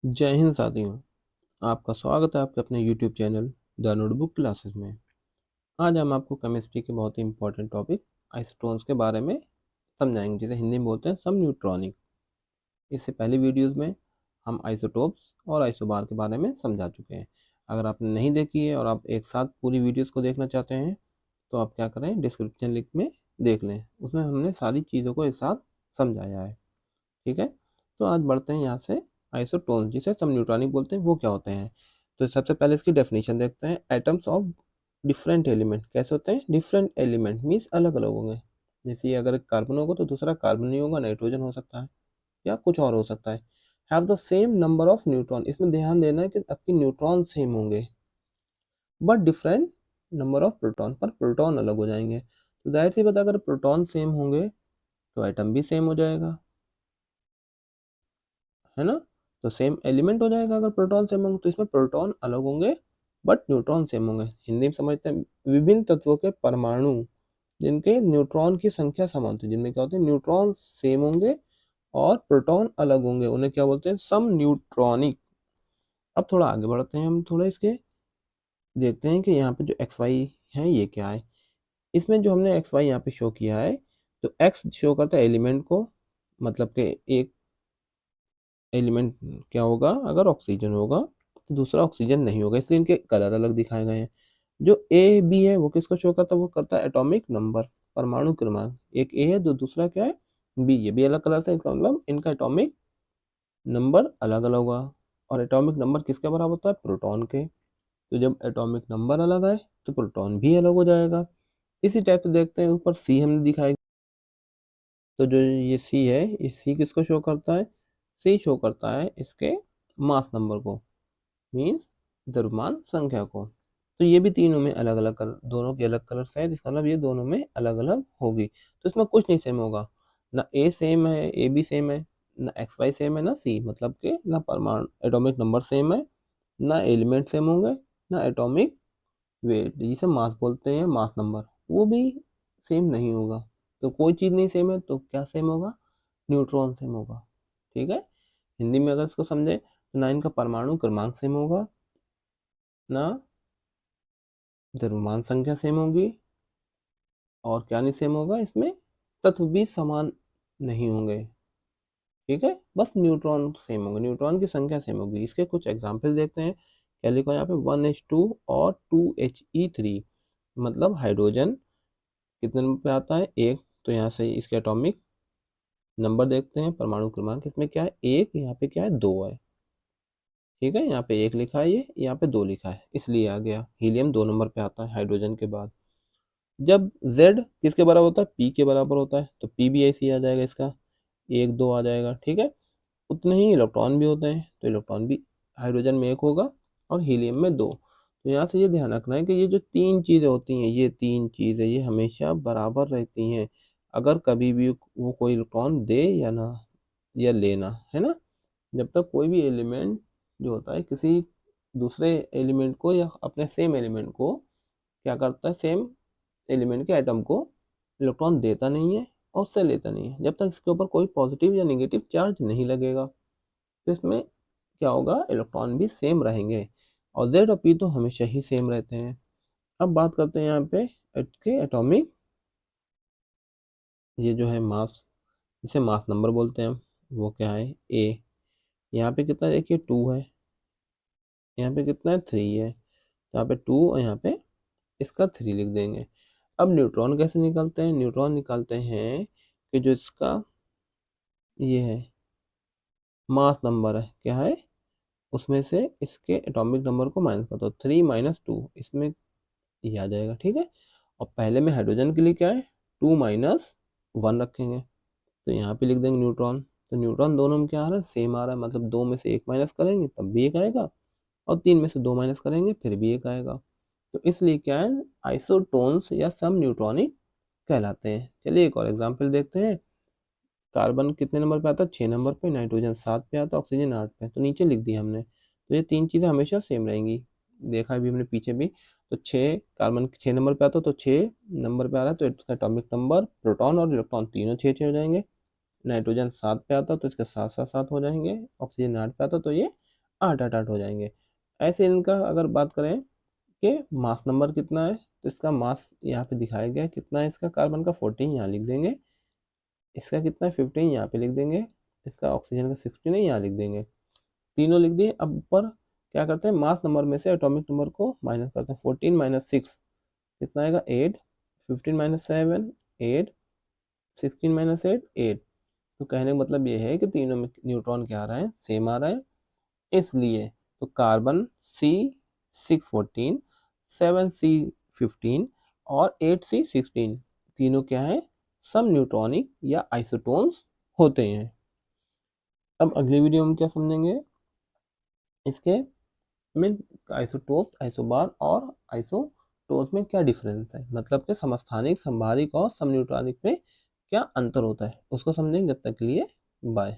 जय हिंद साथियों। आपका स्वागत है आपके अपने YouTube channel the notebook classes में। आज हम आपको केमिस्ट्री के बहुत ही इंपॉर्टेंट टॉपिक आइसोटोन्स के बारे में समझाएंगे, जिसे हिंदी में बोलते हैं सम न्यूट्रॉनिक। इससे पहले वीडियोस में हम आइसोटोप्स और आइसोबार के बारे में समझा चुके हैं। अगर आपने नहीं देखी है और आप एक साथ पूरी वीडियोस को देखना चाहते हैं तो आप क्या करें, डिस्क्रिप्शन लिंक में देख लें, उसमें हमने सारी चीज़ों को एक साथ समझाया है। ठीक है, तो आज बढ़ते हैं यहाँ से। आइसोटोन जिसे सब न्यूट्रॉनिक बोलते हैं वो क्या होते हैं, तो सबसे पहले इसकी डेफिनेशन देखते हैं। एटम्स ऑफ डिफरेंट एलिमेंट कैसे होते हैं? डिफरेंट एलिमेंट मीन्स अलग अलग होंगे। जैसे अगर कार्बन होगा तो दूसरा कार्बन नहीं होगा, नाइट्रोजन हो सकता है या कुछ और हो सकता है। Have the same number of neutron, इसमें ध्यान देना है कि आपके न्यूट्रॉन सेम होंगे but different number of proton, पर प्रोटॉन अलग हो जाएंगे। तो जाहिर सी बात है, अगर प्रोटॉन सेम होंगे तो एटम भी सेम हो जाएगा, है ना। तो सेम एलिमेंट हो जाएगा अगर प्रोटॉन सेम होंगे, तो इसमें प्रोटॉन अलग होंगे बट न्यूट्रॉन सेम होंगे। हिंदी में समझते हैं, विभिन्न तत्वों के परमाणु जिनके न्यूट्रॉन की संख्या समान होती है, जिनमें क्या होते हैं, न्यूट्रॉन सेम होंगे और प्रोटॉन अलग होंगे, उन्हें क्या बोलते हैं, सम न्यूट्रॉनिक। अब थोड़ा आगे बढ़ते हैं, हम थोड़ा इसके देखते हैं कि यहाँ पे जो एक्स वाई है ये क्या है। इसमें जो हमने एक्स वाई यहाँ पे शो किया है, तो एक्स शो करता है एलिमेंट को, मतलब कि एक एलिमेंट क्या होगा, अगर ऑक्सीजन होगा तो दूसरा ऑक्सीजन नहीं होगा, इसलिए इनके कलर अलग दिखाए गए हैं। जो ए बी है वो किसको शो करता है, वो करता है एटॉमिक नंबर, परमाणु क्रमांक। एक ए है तो दूसरा क्या है, बी। ये भी अलग कलर से, इसका मतलब इनका एटॉमिक नंबर अलग अलग होगा। और एटॉमिक नंबर किसके बराबर होता है, प्रोटॉन के। तो जब एटॉमिक नंबर अलग आए तो प्रोटॉन भी अलग हो जाएगा। इसी टाइप से देखते हैं, ऊपर सी हमने दिखाई। तो जो ये सी है, ये सी किसको शो करता है, सी शो करता है इसके मास नंबर को, मीन्स द्रव्यमान संख्या को। तो ये भी तीनों में अलग अलग कलर, दोनों के अलग कलर है, इसका मतलब ये दोनों में अलग अलग होगी। तो इसमें कुछ नहीं सेम होगा, ना ए सेम है, ए बी सेम है, ना एक्स वाई सेम है, ना सी, मतलब कि ना परमाणु एटॉमिक नंबर सेम है, ना एलिमेंट सेम होंगे, ना एटॉमिक वेट जिसे मास बोलते हैं, मास नंबर, वो भी सेम नहीं होगा। तो कोई चीज़ नहीं सेम है तो क्या सेम होगा, न्यूट्रॉन सेम होगा। ठीक है, हिंदी में अगर इसको समझे तो ना इनका परमाणु क्रमांक सेम होगा, ना द्रव्यमान संख्या सेम होगी, और क्या नहीं सेम होगा, इसमें तत्व भी समान नहीं होंगे। ठीक है, बस न्यूट्रॉन सेम होंगे, न्यूट्रॉन की संख्या सेम होगी। इसके कुछ एग्जाम्पल देखते हैं। क्या लिखा है यहाँ पे, 1H2 और 2He3, मतलब हाइड्रोजन कितने नंबर पे आता है, एक। तो यहाँ से इसके एटॉमिक नंबर देखते हैं, परमाणु क्रमांक इसमें क्या है, एक, यहाँ पे क्या है, दो है। ठीक है, यहाँ पे एक लिखा है, ये यहाँ पे दो लिखा है, इसलिए आ गया। हीलियम 2 नंबर पे आता है हाइड्रोजन के बाद। जब Z किसके बराबर होता है, P के बराबर होता है, तो P भी ऐसे ही आ जाएगा, इसका एक दो आ जाएगा। ठीक है, उतने ही इलेक्ट्रॉन भी होते हैं, तो इलेक्ट्रॉन भी हाइड्रोजन में एक होगा और हीलियम में दो। तो यहाँ से ये ध्यान रखना है कि ये जो तीन चीज़ें होती हैं, ये तीन चीज़ें ये हमेशा बराबर रहती हैं, अगर कभी भी वो कोई इलेक्ट्रॉन दे या ना, या लेना, है ना। जब तक कोई भी एलिमेंट जो होता है किसी दूसरे एलिमेंट को या अपने सेम एलिमेंट को क्या करता है, सेम एलिमेंट के एटम को इलेक्ट्रॉन देता नहीं है और उससे लेता नहीं है, जब तक इसके ऊपर कोई पॉजिटिव या नेगेटिव चार्ज नहीं लगेगा। तो इसमें क्या होगा, इलेक्ट्रॉन भी सेम रहेंगे, और जेड और पी तो हमेशा ही सेम रहते हैं। अब बात करते हैं यहाँ पे इसके एटॉमिक, ये जो है मास, इसे मास नंबर बोलते हैं हम, वो क्या है, ए। यहाँ पे कितना देखिए, 2 है, यहाँ पे कितना है, 3 है, तो यहाँ पे 2 और यहाँ पे इसका 3 लिख देंगे। अब न्यूट्रॉन कैसे निकालते हैं, न्यूट्रॉन निकालते हैं कि जो इसका ये है मास नंबर है, क्या है, उसमें से इसके एटॉमिक नंबर को माइनस कर दो, 3 - 2, इसमें ये आ जाएगा। ठीक है, और पहले में हाइड्रोजन के लिए क्या है, 2 - 1 रखेंगे, तो यहाँ पे लिख देंगे न्यूट्रॉन। तो न्यूट्रॉन दोनों में क्या आ रहा है, सेम आ रहा है, मतलब 2 में से 1 माइनस करेंगे तब भी एक आएगा, और 3 में से 2 माइनस करेंगे फिर भी एक आएगा। तो इसलिए क्या है, आइसोटोन्स या सम न्यूट्रॉनिक कहलाते हैं। चलिए एक और एग्जाम्पल देखते हैं। कार्बन कितने नंबर पे आता है, 6 नंबर पे, नाइट्रोजन 7 पे आता है, ऑक्सीजन 8 पे, तो नीचे लिख दिया हमने। तो ये तीन चीज़ें हमेशा सेम रहेंगी, देखा भी हमने पीछे भी। तो 6, कार्बन 6 नंबर पे आता है तो 6 नंबर पे आ रहा है, तो इसका एटॉमिक नंबर, प्रोटॉन और इलेक्ट्रॉन तीनों 6 6 हो जाएंगे। नाइट्रोजन 7 पे आता है तो इसके साथ साथ 7 हो जाएंगे, ऑक्सीजन 8 पे आता है तो ये 8 हो जाएंगे। ऐसे इनका अगर बात करें कि मास नंबर कितना है, तो इसका मास यहाँ पे दिखाया गया है, कितना है इसका कार्बन का 14 यहाँ लिख देंगे, इसका कितना है 15 यहाँ पे लिख देंगे, इसका ऑक्सीजन का 16 है यहाँ लिख देंगे, तीनों लिख दिए। अब ऊपर क्या करते हैं, मास नंबर में से एटॉमिक नंबर को माइनस करते हैं, 14 माइनस 6 कितना आएगा 8, 15 माइनस 7 8, 16 माइनस 8 8। तो कहने का मतलब ये है कि तीनों में न्यूट्रॉन क्या आ रहा है, सेम आ रहा है। इसलिए तो कार्बन C614, 7C15 और 8C16 तीनों क्या है, सम न्यूट्रॉनिक या आइसोटोन्स होते हैं। अब अगली वीडियो में क्या समझेंगे, इसके में आइसोटोप, आइसोबार और आइसोटोप में क्या डिफरेंस है, मतलब कि समस्थानिक, संभारिक और समन्यूट्रॉनिक में क्या अंतर होता है, उसको समझेंगे। जब तक के लिए बाय।